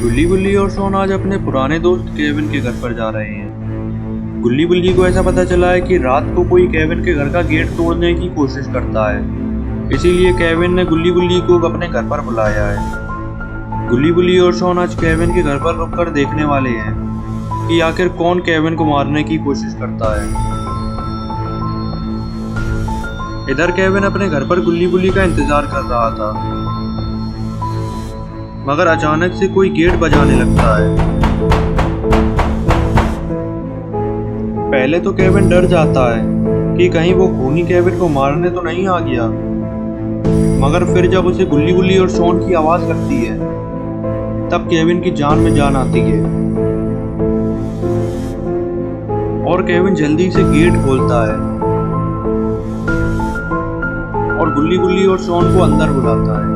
गुल्ली बुल्ली और शॉन आज अपने पुराने दोस्त केविन के घर पर जा रहे हैं। गुल्ली बुल्ली को ऐसा पता चला है कि रात को कोई केविन के घर का गेट तोड़ने की कोशिश करता है, इसीलिए केविन ने गुल्ली बुल्ली को अपने घर पर बुलाया है। गुल्ली बुल्ली और शॉन आज केविन के घर पर रुककर देखने वाले हैं कि आखिर कौन केविन को मारने की कोशिश करता है। इधर केविन अपने घर पर गुल्ली बुल्ली का इंतजार कर रहा था, मगर अचानक से कोई गेट बजाने लगता है। पहले तो केविन डर जाता है कि कहीं वो खूनी केविन को मारने तो नहीं आ गया, मगर फिर जब उसे गुल्ली बुल्ली और शॉन की आवाज लगती है तब केविन की जान में जान आती है और केविन जल्दी से गेट खोलता है और गुल्ली बुल्ली और शॉन को अंदर बुलाता है।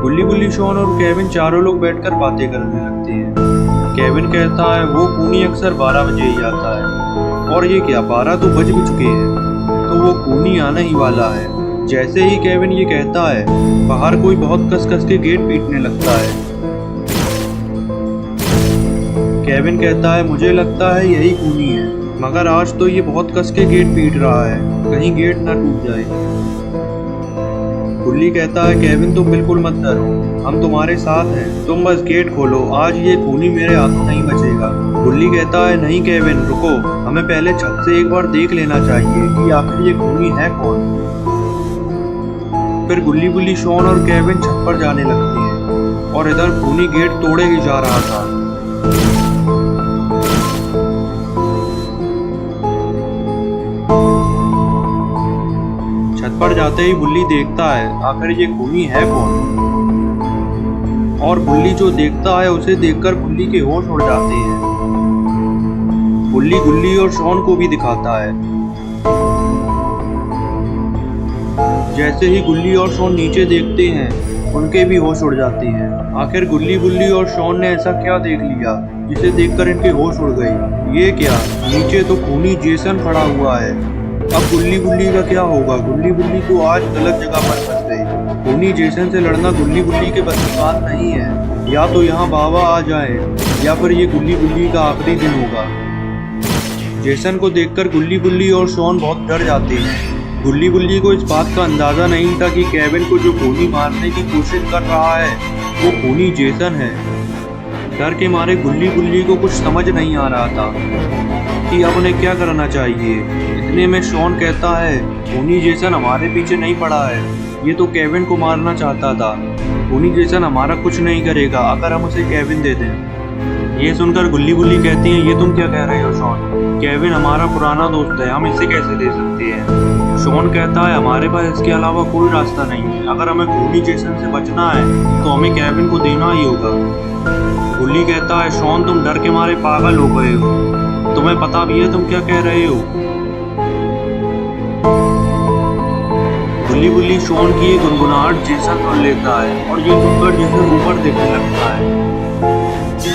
गुल्ली बुल्ली, शॉन और केविन चारों लोग बैठकर बातें करने लगते हैं। केविन कहता है वो खूनी अक्सर 12 बजे ही आता है, और ये क्या 12 तो बज भी चुके हैं, तो वो खूनी आने ही वाला है। जैसे ही केविन ये कहता है बाहर कोई बहुत कस कस के गेट पीटने लगता है। केविन कहता है मुझे लगता है यही खूनी है, मगर आज तो ये बहुत कस के गेट पीट रहा है, कहीं गेट ना टूट जाए। गुल्ली कहता है केविन तुम बिल्कुल मत डरो, हम तुम्हारे साथ हैं, तुम बस गेट खोलो, आज ये खूनी मेरे हाथों नहीं बचेगा। गुल्ली कहता है नहीं केविन रुको, हमें पहले छत से एक बार देख लेना चाहिए कि आखिर ये खूनी है कौन। फिर गुल्ली बुल्ली, शॉन और केविन छत पर जाने लगते हैं और इधर खूनी गेट तोड़े ही जा रहा था। छत पर जाते ही बुल्ली देखता है आखिर ये खूनी है कौन, और बुल्ली जो देखता है उसे देखकर बुल्ली के होश उड़ जाते हैं। बुल्ली गुल्ली और शॉन को भी दिखाता है। जैसे ही गुल्ली और शॉन नीचे देखते हैं उनके भी होश उड़ जाते हैं। आखिर गुल्ली बुल्ली और शॉन ने ऐसा क्या देख लिया जिसे देखकर इनके होश उड़ गए। ये क्या, नीचे तो खूनी जेसन खड़ा हुआ है। अब गुल्ली बुल्ली का क्या होगा। गुल्ली बुल्ली को आज गलत जगह पर फंस गई। खूनी जेसन से लड़ना गुल्ली बुल्ली के बस की बात नहीं है। या तो यहाँ बाबा आ जाए या फिर ये गुल्ली बुल्ली का आखिरी दिन होगा। जेसन को देखकर गुल्ली बुल्ली और शॉन बहुत डर जाते हैं। गुल्ली बुल्ली को इस बात का अंदाजा नहीं था कि केविन को जो खूनी मारने की कोशिश कर रहा है वो खूनी जेसन है। डर के मारे गुल्ली बुल्ली को कुछ समझ नहीं आ रहा था कि अब उन्हें क्या करना चाहिए। इतने में शॉन कहता है खूनी जेसन हमारे पीछे नहीं पड़ा है, ये तो केविन को मारना चाहता था। खूनी जेसन हमारा कुछ नहीं करेगा अगर हम उसे केविन दे दें। ये सुनकर गुल्ली बुल्ली कहती है ये तुम क्या कह रहे हो शॉन, केविन हमारा पुराना दोस्त है, हम इसे कैसे दे सकते हैं। शॉन कहता है हमारे पास इसके अलावा कोई रास्ता नहीं है, अगर हमें खूनी जेसन से बचना है तो हमें केविन को देना ही होगा। गुल्ली कहता है शॉन तुम डर के मारे पागल हो गए हो, तुम्हें पता भी है तुम क्या कह रहे हो। गुल्ली बुल्ली शॉन की ये गुनगुनाहट जेसन सुन लेता है और ये सुनकर जेसन ऊपर देखने लगता है।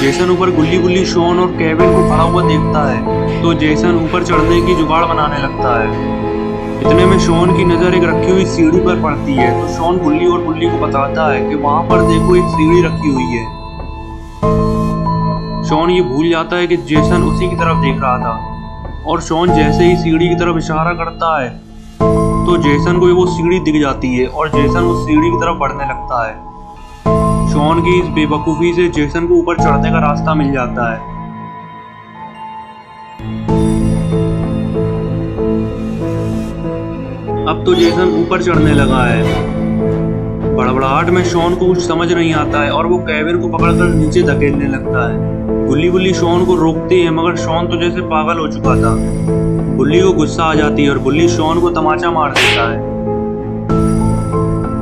जेसन ऊपर गुल्ली बुल्ली, शॉन और केविन को खड़ा हुआ देखता है तो जेसन ऊपर चढ़ने की जुगाड़ बनाने लगता है। इतने में शॉन की नजर एक रखी हुई सीढ़ी पर पड़ती है तो शॉन गुल्ली और बुल्ली को बताता है कि वहां पर देखो एक सीढ़ी रखी हुई है। शॉन ये भूल जाता है कि जेसन उसी की तरफ देख रहा था, और शॉन जैसे ही सीढ़ी की तरफ इशारा करता है तो जेसन को वो सीढ़ी दिख जाती है और जेसन उस सीढ़ी की तरफ बढ़ने लगता है। शॉन की इस बेवकूफी से जेसन को ऊपर चढ़ने का रास्ता मिल जाता है। अब तो जेसन ऊपर चढ़ने लगा है। बड़बड़ाहट में शॉन को कुछ समझ नहीं आता है और वो केविन को पकड़कर नीचे धकेलने लगता है। गुल्ली बुल्ली शॉन को रोकती है, मगर शॉन तो जैसे पागल हो चुका था। बुल्ली को गुस्सा आ जाती है और बुल्ली शॉन को तमाचा मार देता है।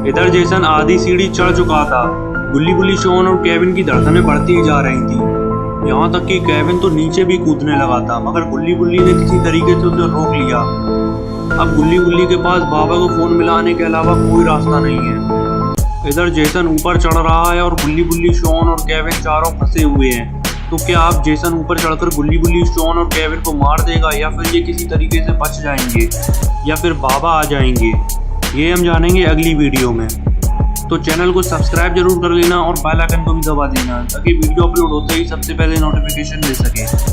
इधर जेसन आधी सीढ़ी चढ़ चुका था। गुल्ली बुल्ली, शॉन और केविन की धड़कनें बढ़ती ही जा रही थी, यहाँ तक कि केविन तो नीचे भी कूदने लगा था, मगर गुल्ली बुल्ली ने किसी तरीके से उसे रोक लिया। अब गुल्ली बुल्ली के पास बाबा को फोन मिलाने के अलावा कोई रास्ता नहीं है। इधर जेसन ऊपर चढ़ रहा है और गुल्ली बुल्ली, शॉन और केविन चारों फंसे हुए हैं। तो क्या आप जेसन ऊपर चढ़कर गुल्ली बुल्ली, शॉन और केविन को मार देगा, या फिर ये किसी तरीके से बच जाएंगे, या फिर बाबा आ जाएंगे, ये हम जानेंगे अगली वीडियो में। तो चैनल को सब्सक्राइब जरूर कर लेना और बेल आइकन को भी दबा देना ताकि वीडियो अपलोड होते ही सबसे पहले नोटिफिकेशन मिल सके।